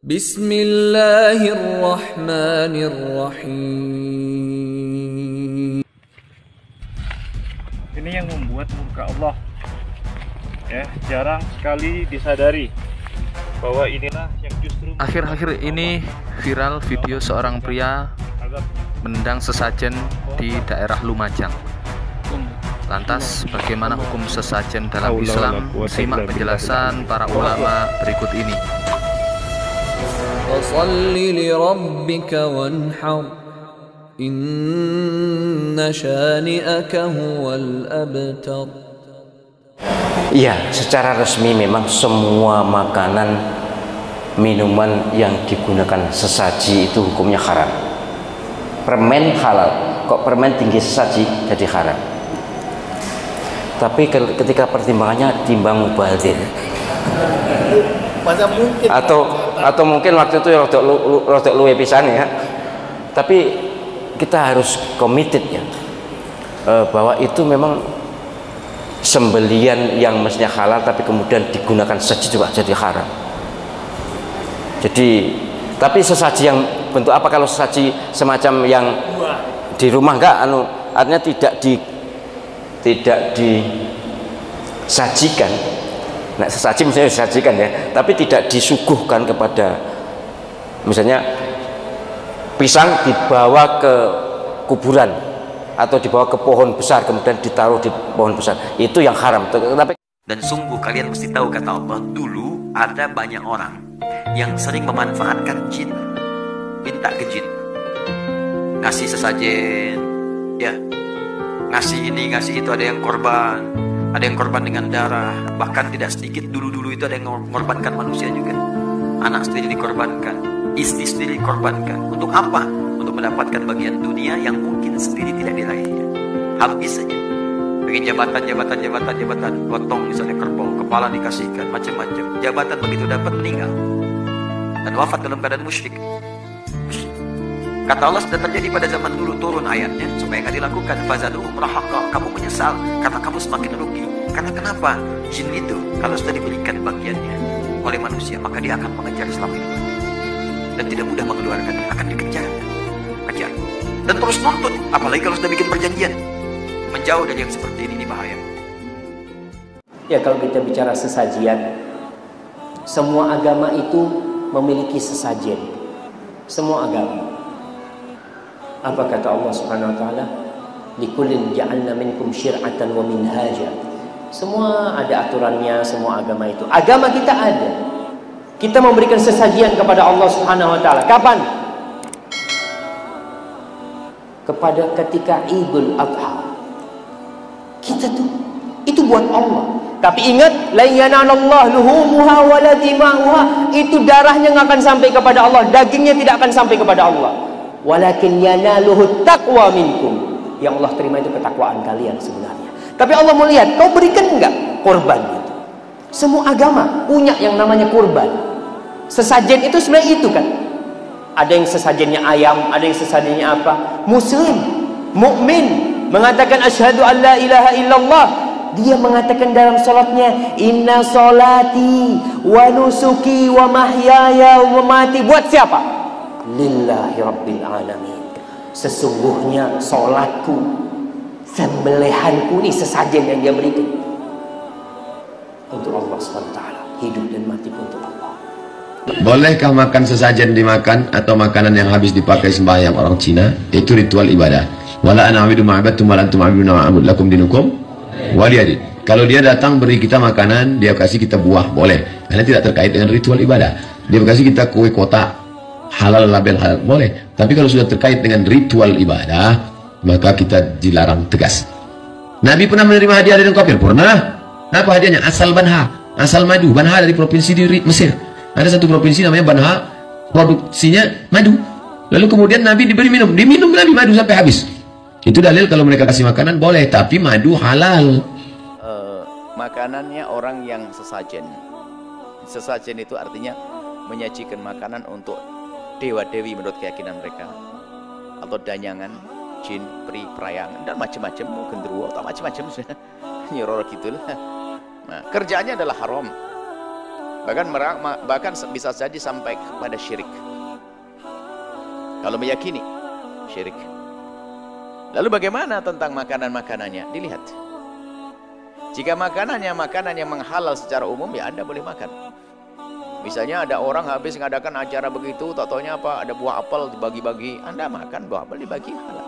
Bismillahirrahmanirrahim. Ini yang membuat murka Allah. Ya, jarang sekali disadari bahwa inilah yang justru akhir-akhir ini viral video seorang pria menendang sesajen di daerah Lumajang. Lantas bagaimana hukum sesajen dalam Islam? Simak penjelasan para ulama berikut ini. Fashalli li rabbika wanhar, inna syani'aka huwal abtar. Iya, secara resmi memang semua makanan, minuman yang digunakan sesaji itu hukumnya haram. Permen halal, kok permen tinggi sesaji jadi haram. Tapi ketika pertimbangannya timbang mubazir, atau mungkin waktu itu rodok luwe pisan ya. Tapi kita harus committed ya, bahwa itu memang sembelian yang mestinya halal tapi kemudian digunakan sesaji juga jadi haram. Jadi, tapi sesaji yang bentuk apa? Kalau sesaji semacam yang di rumah enggak, artinya tidak disajikan. Nah, sesaji misalnya disajikan ya, tapi tidak disuguhkan kepada, misalnya pisang dibawa ke kuburan atau dibawa ke pohon besar kemudian ditaruh di pohon besar, itu yang haram. Tapi dan sungguh kalian mesti tahu, kata Allah, dulu ada banyak orang yang sering memanfaatkan jin, minta ke jin, ngasih sesajen, ya, ngasih ini, ngasih itu. Ada yang korban, ada yang korban dengan darah, bahkan tidak sedikit dulu-dulu itu ada yang mengorbankan manusia juga. Anak sendiri dikorbankan, istri sendiri dikorbankan. Untuk apa? Untuk mendapatkan bagian dunia yang mungkin sendiri tidak diraihnya. Habis saja. Bikin jabatan, potong misalnya kerbau, kepala dikasihkan, macam-macam. Jabatan begitu dapat meninggal dan wafat dalam keadaan musyrik. Kata Allah, sudah terjadi pada zaman dulu, turun ayatnya supaya nggak dilakukan. Fazaduhum rahaqa, kamu menyesal karena kamu semakin rugi. Karena kenapa? Jin itu kalau sudah diberikan bagiannya oleh manusia, maka dia akan mengejar selama hidup dan tidak mudah mengeluarkannya, akan dikejar, kejar dan terus nuntut. Apalagi kalau sudah bikin perjanjian, menjauh dari yang seperti ini bahaya. Ya, kalau kita bicara sesajian, semua agama itu memiliki sesajen. Semua agama. Apa kata Allah Subhanahu wa taala? Likullin ja'alna minkum syir'atan wa minhaja. Semua ada aturannya, semua agama itu. Agama kita ada. Kita memberikan sesajian kepada Allah Subhanahu wa taala. Kapan? Kepada ketika Idul Adha. Kita tuh itu buat Allah. Tapi ingat, la yanallahu luhumuha wala dima'uha. Itu darahnya nggak akan sampai kepada Allah, dagingnya tidak akan sampai kepada Allah. Walakin yanaluhu taqwa minkum. Yang Allah terima itu ketakwaan kalian sebenarnya. Tapi Allah mau lihat, kau berikan enggak korban itu. Semua agama punya yang namanya kurban. Sesajen itu sebenarnya itu kan. Ada yang sesajennya ayam, ada yang sesajennya apa. Muslim, mukmin mengatakan asyhadu an la ilaha illallah. Dia mengatakan dalam salatnya, inna salati wa nusuki wa mahyaya wa mamati. Buat siapa? Lillahi rabbil alamin. Sesungguhnya salatku, sembelihanku, ini sesajen yang dia berikan untuk Allah SWT. Hidup dan mati untuk Allah. Bolehkah makan sesajen dimakan atau makanan yang habis dipakai sembahyang orang Cina? Itu ritual ibadah. Wala ana a'budu ma'abattum wa la antum a'buduna ma'abud lakum dinukum waliyadin. Kalau dia datang beri kita makanan, dia kasih kita buah, boleh. Karena tidak terkait dengan ritual ibadah. Dia kasih kita kue kotak, halal, label halal, boleh. Tapi kalau sudah terkait dengan ritual ibadah, maka kita dilarang tegas. Nabi pernah menerima hadiah dari kafir? Pernah. Apa hadiahnya? Asal Banha, asal madu. Banha dari provinsi di Mesir. Ada satu provinsi namanya Banha, produksinya madu. Lalu kemudian Nabi diberi minum, diminum Nabi madu sampai habis. Itu dalil kalau mereka kasih makanan boleh, tapi madu halal. Makanannya orang yang sesajen. Sesajen itu artinya menyajikan makanan untuk dewa-dewi menurut keyakinan mereka, atau danyangan, jin, peri, perayangan, dan macam-macam, genderuwo atau macam-macam, nyoror gitu lah. Nah, kerjaannya adalah haram. Bahkan bisa saja sampai kepada syirik. Kalau meyakini syirik. Lalu bagaimana tentang makanan-makanannya? Dilihat. Jika makanannya makanan yang menghalal secara umum, ya Anda boleh makan. Misalnya ada orang habis mengadakan acara begitu, tak-taunya apa? Ada buah apel dibagi-bagi, Anda makan buah apel dibagi, halal.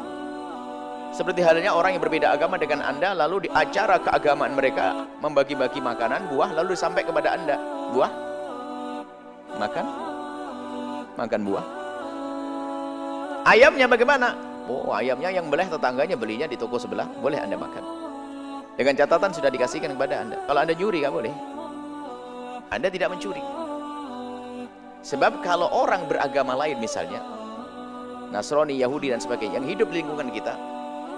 Seperti halnya orang yang berbeda agama dengan Anda, lalu di acara keagamaan mereka membagi-bagi makanan, buah, lalu sampai kepada Anda. Buah, makan buah. Ayamnya bagaimana? Oh, ayamnya yang beleh tetangganya belinya di toko sebelah, boleh Anda makan. Dengan catatan sudah dikasihkan kepada Anda. Kalau Anda nyuri, nggak boleh. Anda tidak mencuri. Sebab kalau orang beragama lain misalnya, Nasrani, Yahudi dan sebagainya, yang hidup di lingkungan kita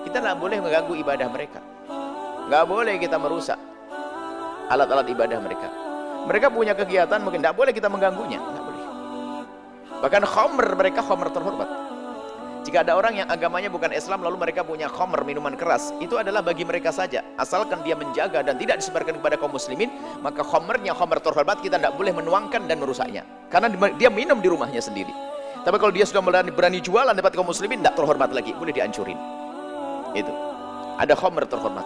tidak boleh mengganggu ibadah mereka. Nggak boleh kita merusak alat-alat ibadah mereka. Mereka punya kegiatan, mungkin tidak boleh kita mengganggunya, nggak boleh. Bahkan khamr, mereka khamr terhormat. Jika ada orang yang agamanya bukan Islam, lalu mereka punya khamr, minuman keras, itu adalah bagi mereka saja. Asalkan dia menjaga dan tidak disebarkan kepada kaum muslimin, maka khamrnya khamr terhormat, kita tidak boleh menuangkan dan merusaknya. Karena dia minum di rumahnya sendiri. Tapi kalau dia sudah berani jualan dapat kaum muslimin, tidak terhormat lagi, boleh dihancurin. Itu. Ada khamr terhormat.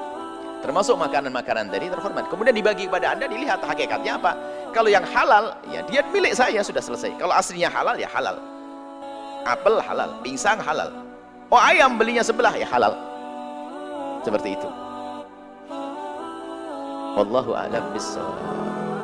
Termasuk makanan-makanan tadi terhormat. Kemudian dibagi kepada Anda, dilihat hakikatnya apa. Kalau yang halal, ya dia milik saya, sudah selesai. Kalau aslinya halal, ya halal. Apel halal, pingsang halal. Oh, ayam belinya sebelah, ya halal. Seperti itu. Wallahu a'lam bishawab.